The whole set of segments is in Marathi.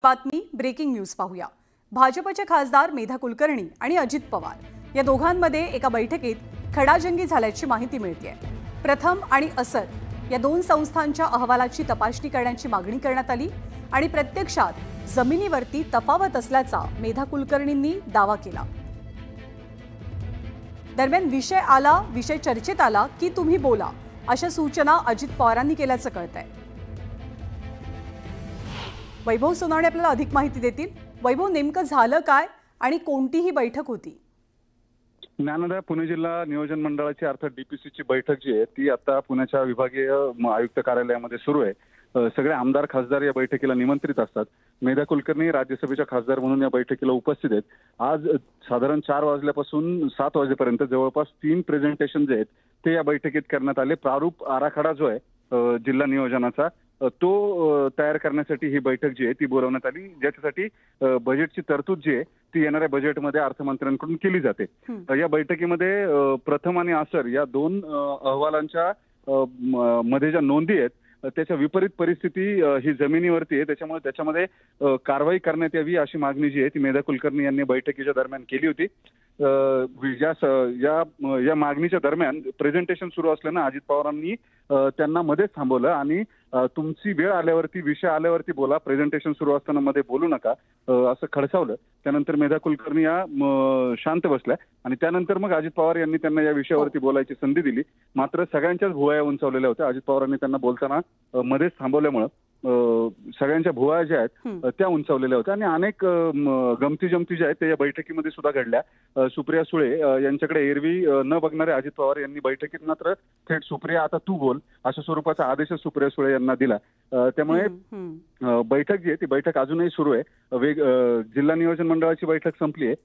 बातमी ब्रेकिंग न्यूज पाहूया। भाजपचे खासदार मेधा कुलकर्णी आणि अजित पवार या दोघांमध्ये एका बैठकीत खडाजंगी झाल्याची माहिती मिळते। प्रथम आणि असर या दोन संस्थांच्या अहवालाची तपासणी करण्याची मागणी करण्यात आली आणि प्रत्यक्षात जमिनीवरती तफावत असल्याचा मेधा कुलकर्णींनी दावा केला। दरम्यान विषय चर्चेत आला की तुम्ही बोला अशा सूचना अजित पवारांनी केल्याचं कळतंय। वैभव सोनावणे आपल्याला अधिक माहिती देतील। वैभव, नेमकं झालं काय आणि कोणती ही बैठक होती? ज्ञानोदय पुणे जिल्हा नियोजन मंडळाची अर्थात डीपीसीची बैठक जी आहे ती आता पुण्याच्या विभागीय आयुक्त कार्यालयामध्ये सुरू आहे। सगळे आमदार खासदार या बैठकीला निमंत्रित असतात। मेधा कुलकर्णी राज्यसभेच्या खासदार म्हणून या बैठकीला उपस्थित आहेत। आज साधारण 4 वाजल्यापासून 7 वाजेपर्यंत जवळपास 3 प्रेझेंटेशन जे आहेत ते या बैठकीत करण्यात आले। प्रारूप आराखडा जो आहे जिल्हा नियोजनाचा तो तयार करण्यासाठी ही बैठक जी आहे ती बोलवण्यात आली, ज्याच्यासाठी बजेटची तरतूद जी आहे ती येणाऱ्या बजेटमध्ये अर्थमंत्र्यांकडून केली जाते। या बैठकीमध्ये प्रथम आणि असर या दोन अहवालांच्या मध्ये ज्या नोंदी आहेत त्याच्या विपरीत परिस्थिती ही जमिनीवरती आहे, त्याच्यामुळे त्याच्यामध्ये कारवाई करण्यात यावी अशी मागणी जी आहे ती मेधा कुलकर्णी यांनी बैठकीच्या दरम्यान केली होती। या मागणीच्या दरम्यान प्रेझेंटेशन सुरू असल्यानं अजित पवारांनी त्यांना मध्येच थांबवलं आणि तुमची वेळ आल्यावरती विषय आल्यावरती बोला, प्रेझेंटेशन सुरू असताना मध्ये बोलू नका असं खडसावलं। त्यानंतर मेधा कुलकर्णी या शांत बसल्या आणि त्यानंतर मग अजित पवार यांनी त्यांना या विषयावरती बोलायची संधी दिली। मात्र सगळ्यांच्याच भुवया उंचावलेल्या होत्या। अजित पवारांनी त्यांना बोलताना मध्येच थांबवल्यामुळे सगळ्यांच्या भुवया ज्या आहेत त्या उंचावलेल्या होत्या आणि अनेक गमती जमती ज्या आहेत त्या या बैठकीमध्ये सुद्धा घडल्या। सुप्रिया सुळे यांच्याकडे एरवी न बघणारे अजित पवार यांनी बैठकीत मात्र थेट सुप्रिया आता तू बोल अशा स्वरूपाचा आदेश सुप्रिया सुळे यांना दिला। त्यामुळे बैठक जी आहे ती बैठक अजूनही सुरू आहे। जिल्हा नियोजन मंडळाची बैठक संपली आहे।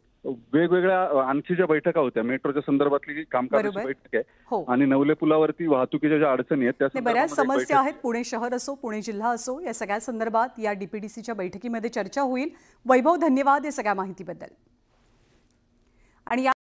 वेगवेगळ्या आणखी ज्या बैठका होत्या मेट्रोच्या संदर्भातली कामकाजाची बैठक आहे आणि नवले पुलावरती वाहतुकीच्या ज्या अडचणी आहेत त्या बऱ्याच समस्या आहेत। पुणे शहर असो पुणे जिल्हा असो या सगळ्या संदर्भात या डीपीडीसीच्या बैठकीमध्ये चर्चा होईल। वैभव, धन्यवाद या सगळ्या माहितीबद्दल। आणि